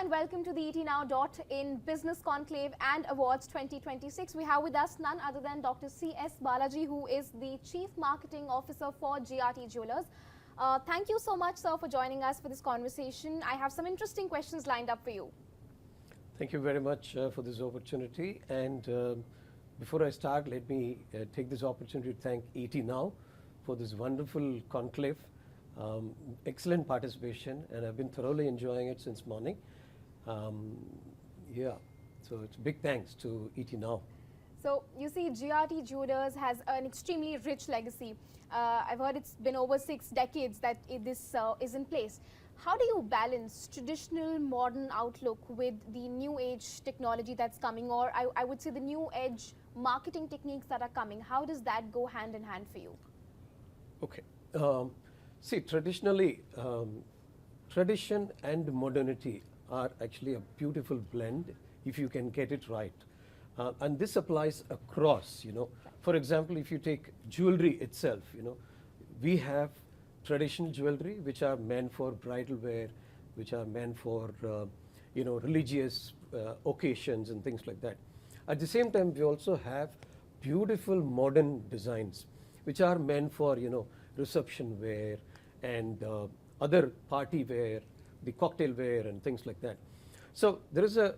and welcome to the ETNow.in Business Conclave and Awards 2026. We have with us none other than Dr. C.S. Balaji, who is the Chief Marketing Officer for GRT Jewelers. Thank you so much, sir, for joining us for this conversation. I have some interesting questions lined up for you. Thank you very much for this opportunity. And before I start, let me take this opportunity to thank ETNow for this wonderful conclave. Excellent participation, and I've been thoroughly enjoying it since morning. Yeah, so it's big thanks to ETNow. So you see, GRT Jewelers has an extremely rich legacy. I've heard it's been over 6 decades that this is in place. How do you balance traditional modern outlook with the new age technology that's coming, or I would say the new age marketing techniques that are coming? How does that go hand in hand for you? Okay. See, traditionally, tradition and modernity are actually a beautiful blend if you can get it right. And this applies across, For example, if you take jewelry itself, we have traditional jewelry which are meant for bridal wear, which are meant for, religious occasions and things like that. At the same time, we also have beautiful modern designs which are meant for, reception wear and other party wear, the cocktail wear and things like that. So there is a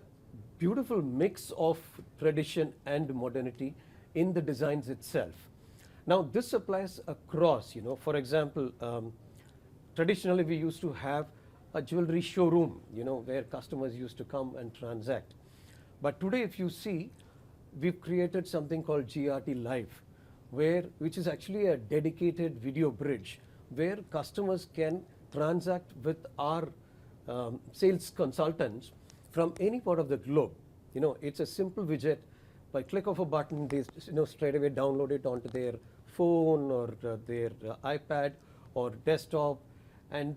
beautiful mix of tradition and modernity in the designs itself. Now this applies across, for example, traditionally we used to have a jewelry showroom, where customers used to come and transact. But today if you see, we've created something called GRT Live, which is actually a dedicated video bridge where customers can transact with our sales consultants from any part of the globe. It's a simple widget. By click of a button, they straight away download it onto their phone or their iPad or desktop, and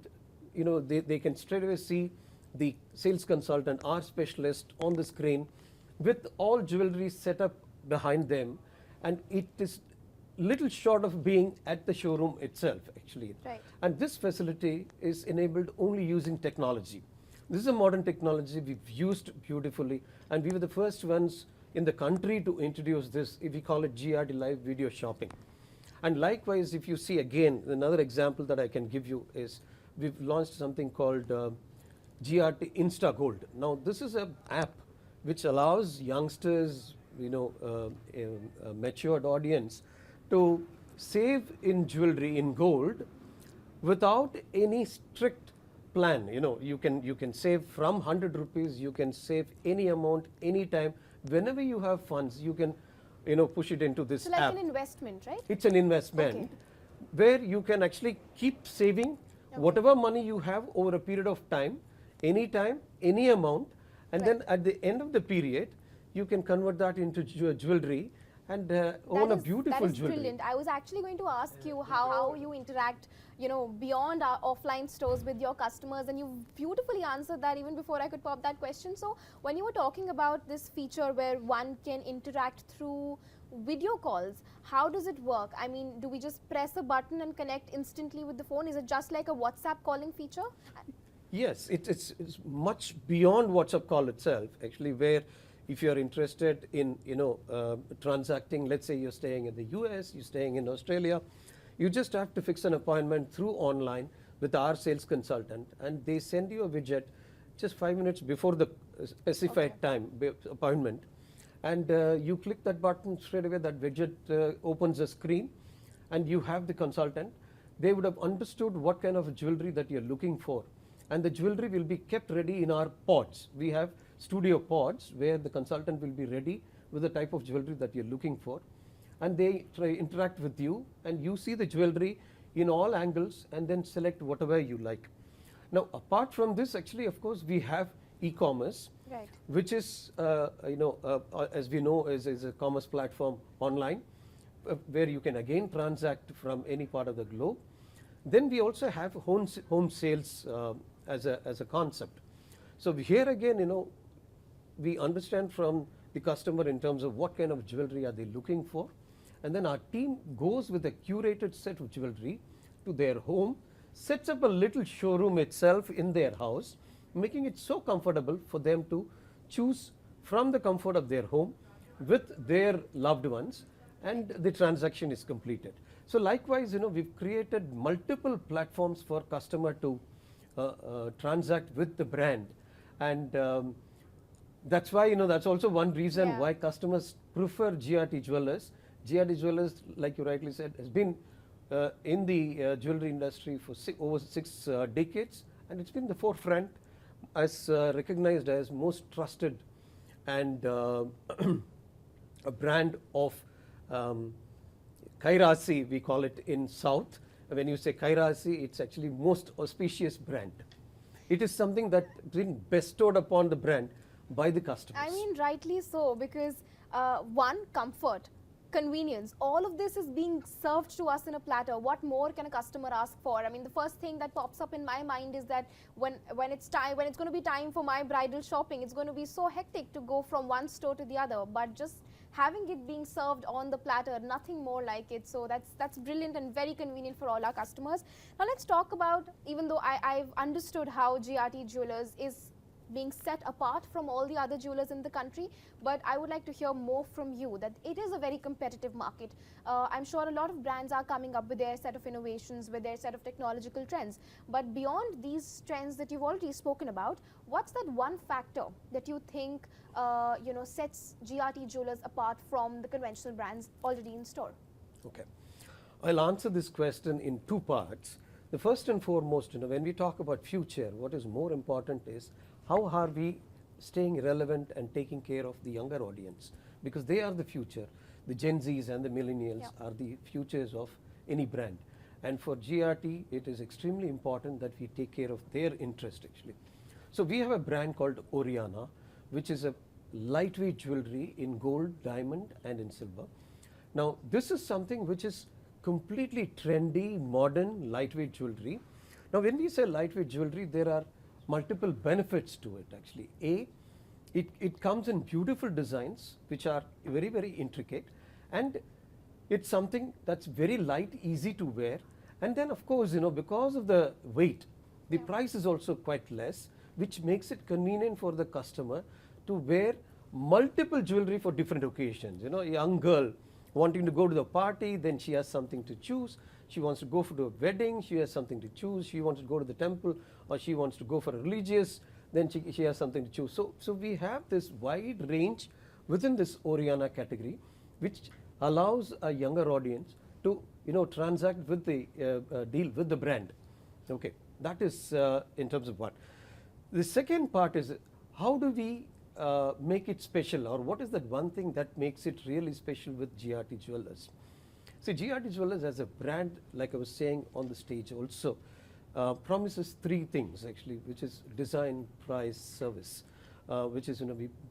they can straight away see the sales consultant, our specialist, on the screen with all jewelry set up behind them, and it is little short of being at the showroom itself, actually. Right. And this facility is enabled only using technology. This is a modern technology we've used beautifully, and we were the first ones in the country to introduce this. If we call it GRT Live Video Shopping. And likewise, if you see again, another example that I can give you is we've launched something called GRT Insta Gold. Now this is an app which allows youngsters, a matured audience, to save in jewelry in gold without any strict plan. You can save from 100 rupees, you can save any amount, anytime. Whenever you have funds, you can push it into this app. So like an investment, right? It's an investment where you can actually keep saving whatever money you have over a period of time, anytime, any amount, and then at the end of the period, you can convert that into jewelry and own a beautiful jewelry. Brilliant. I was actually going to ask you how you interact, beyond our offline stores with your customers, and you beautifully answered that even before I could pop that question. So when you were talking about this feature where one can interact through video calls, how does it work? I mean, do we just press a button and connect instantly with the phone? Is it just like a WhatsApp calling feature? Yes, it's much beyond WhatsApp call itself, actually, where if you're interested in transacting, let's say you're staying in the US, you're staying in Australia, you just have to fix an appointment through online with our sales consultant, and they send you a widget just 5 minutes before the specified time appointment, and you click that button, straight away that widget opens a screen, and you have the consultant. They would have understood what kind of jewelry that you're looking for, and the jewelry will be kept ready in our pods. We have studio pods where the consultant will be ready with the type of jewelry that you're looking for, and they interact with you, and you see the jewelry in all angles and then select whatever you like. Now apart from this, actually, of course, we have e-commerce, right, which is as we know is a commerce platform online where you can again transact from any part of the globe. Then we also have home sales as a concept. So here again, we understand from the customer in terms of what kind of jewelry are they looking for, and then our team goes with a curated set of jewelry to their home, sets up a little showroom itself in their house, making it so comfortable for them to choose from the comfort of their home with their loved ones, and the transaction is completed. So likewise, we've created multiple platforms for customer to transact with the brand, and that's why, that's also one reason why customers prefer GRT Jewelers. GRT Jewelers, like you rightly said, has been in the jewelry industry for over 6 decades, and it's been the forefront, as recognized as most trusted and a brand of Kairasi, we call it in South. When you say Kairasi, it's actually most auspicious brand. It is something that has been bestowed upon the brand by the customers. I mean, rightly so, because one, comfort, convenience, all of this is being served to us in a platter. What more can a customer ask for? I mean, the first thing that pops up in my mind is that when it's going to be time for my bridal shopping, it's going to be so hectic to go from one store to the other, but just having it being served on the platter, nothing more like it. So that's brilliant and very convenient for all our customers. Now let's talk about, even though I've understood how GRT Jewelers is being set apart from all the other jewelers in the country, but I would like to hear more from you that it is a very competitive market. I'm sure a lot of brands are coming up with their set of innovations, with their set of technological trends, but beyond these trends that you've already spoken about, what's that one factor that you think sets GRT Jewelers apart from the conventional brands already in store? Okay, I'll answer this question in 2 parts. The first and foremost, when we talk about future, what is more important is how are we staying relevant and taking care of the younger audience, because they are the future. The Gen Zs and the Millennials are the futures of any brand, and for GRT it is extremely important that we take care of their interest actually. So we have a brand called Oriana, which is a lightweight jewelry in gold, diamond and in silver. Now this is something which is completely trendy, modern, lightweight jewelry. Now when we say lightweight jewelry, there are multiple benefits to it actually. It comes in beautiful designs which are very, very intricate, and it's something that's very light, easy to wear, and then of course, because of the weight, the price is also quite less, which makes it convenient for the customer to wear multiple jewelry for different occasions. A young girl wanting to go to the party, then she has something to choose. She wants to go for the wedding, she has something to choose. She wants to go to the temple, or she wants to go for a religious, then she has something to choose. So we have this wide range within this Oriana category, which allows a younger audience to transact with the deal with the brand. Okay, that is in terms of what. The second part is, how do we make it special, or what is that one thing that makes it really special with GRT Jewelers? See, GRT Jewelers as a brand, like I was saying on the stage also, promises 3 things actually, which is design, price, service, which is,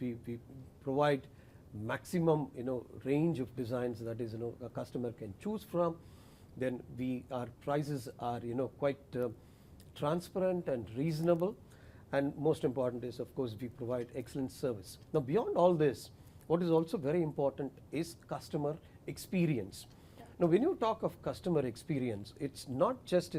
we provide maximum, range of designs that is, a customer can choose from. Then our prices are, quite transparent and reasonable. And most important is, of course, we provide excellent service. Now, beyond all this, what is also very important is customer experience. Now, when you talk of customer experience, it's not just,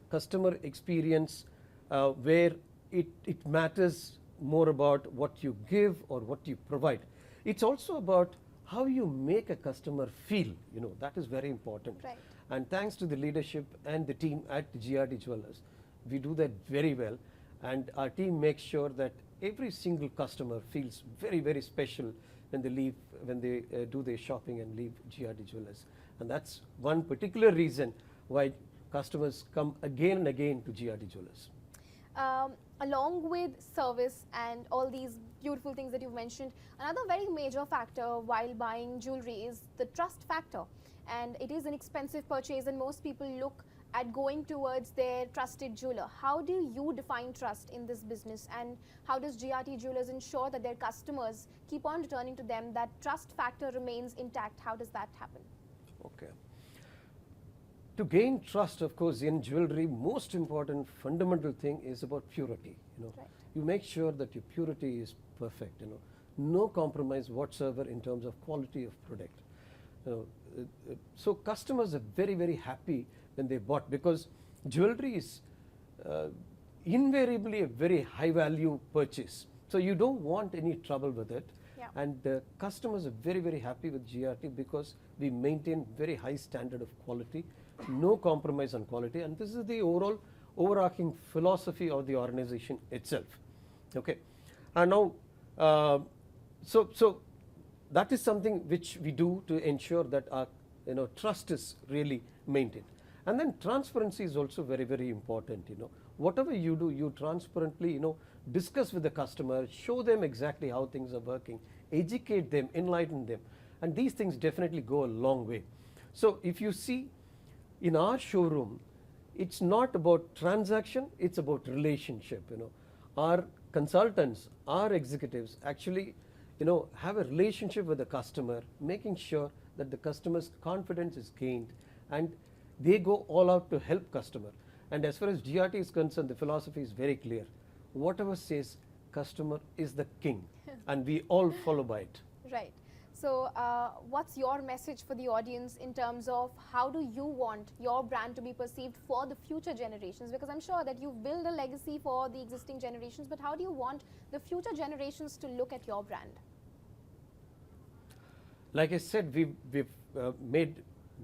customer experience where it matters more about what you give or what you provide. It's also about how you make a customer feel, that is very important. Right. And thanks to the leadership and the team at GRT Jewelers, we do that very well. And our team makes sure that every single customer feels very, very special when they do their shopping and leave GRT Jewelers. And that's one particular reason why customers come again and again to GRT Jewelers. Along with service and all these beautiful things that you've mentioned, another very major factor while buying jewelry is the trust factor. And it is an expensive purchase, and most people look at going towards their trusted jeweler. How do you define trust in this business, and how does GRT Jewelers ensure that their customers keep on returning to them, that trust factor remains intact? How does that happen? Okay. To gain trust, of course, in jewelry, most important fundamental thing is about purity. Right. You make sure that your purity is perfect. No compromise whatsoever in terms of quality of product. So customers are very, very happy when they bought, because jewelry is invariably a very high value purchase. So you don't want any trouble with it. Yeah. And the customers are very, very happy with GRT because we maintain very high standard of quality, no compromise on quality, and this is the overarching philosophy of the organization itself. Okay, and now, so that is something which we do to ensure that our trust is really maintained. And then transparency is also very, very important. Whatever you do, you transparently discuss with the customer, show them exactly how things are working, educate them, enlighten them, and these things definitely go a long way. So if you see in our showroom, it's not about transaction, it's about relationship. Our consultants, our executives actually have a relationship with the customer, making sure that the customer's confidence is gained and they go all out to help customer. And as far as GRT is concerned, the philosophy is very clear. Whatever says customer is the king and we all follow by it. Right. So what's your message for the audience in terms of how do you want your brand to be perceived for the future generations? Because I'm sure that you've built a legacy for the existing generations, but how do you want the future generations to look at your brand? Like I said, we've made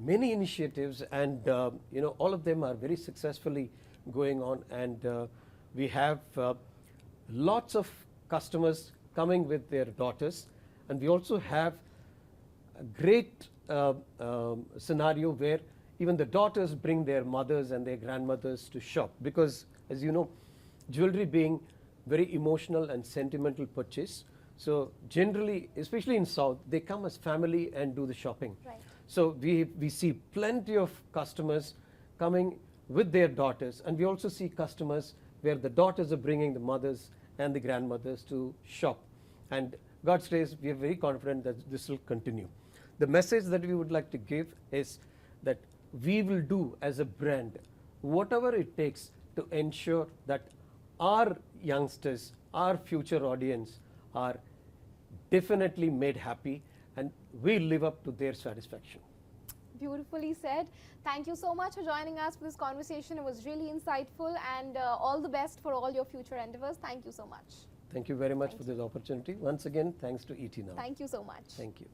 many initiatives, and all of them are very successfully going on, and we have lots of customers coming with their daughters, and we also have a great scenario where even the daughters bring their mothers and their grandmothers to shop, because as you know, jewelry being very emotional and sentimental purchase, so generally, especially in South, they come as family and do the shopping. Right. So we see plenty of customers coming with their daughters, and we also see customers where the daughters are bringing the mothers and the grandmothers to shop. And God's grace, we are very confident that this will continue. The message that we would like to give is that we will do as a brand whatever it takes to ensure that our youngsters, our future audience are definitely made happy and we live up to their satisfaction. Beautifully said. Thank you so much for joining us for this conversation. It was really insightful, and all the best for all your future endeavors. Thank you so much. Thank you very much for this opportunity. Once again, thanks to ET Now. Thank you so much. Thank you.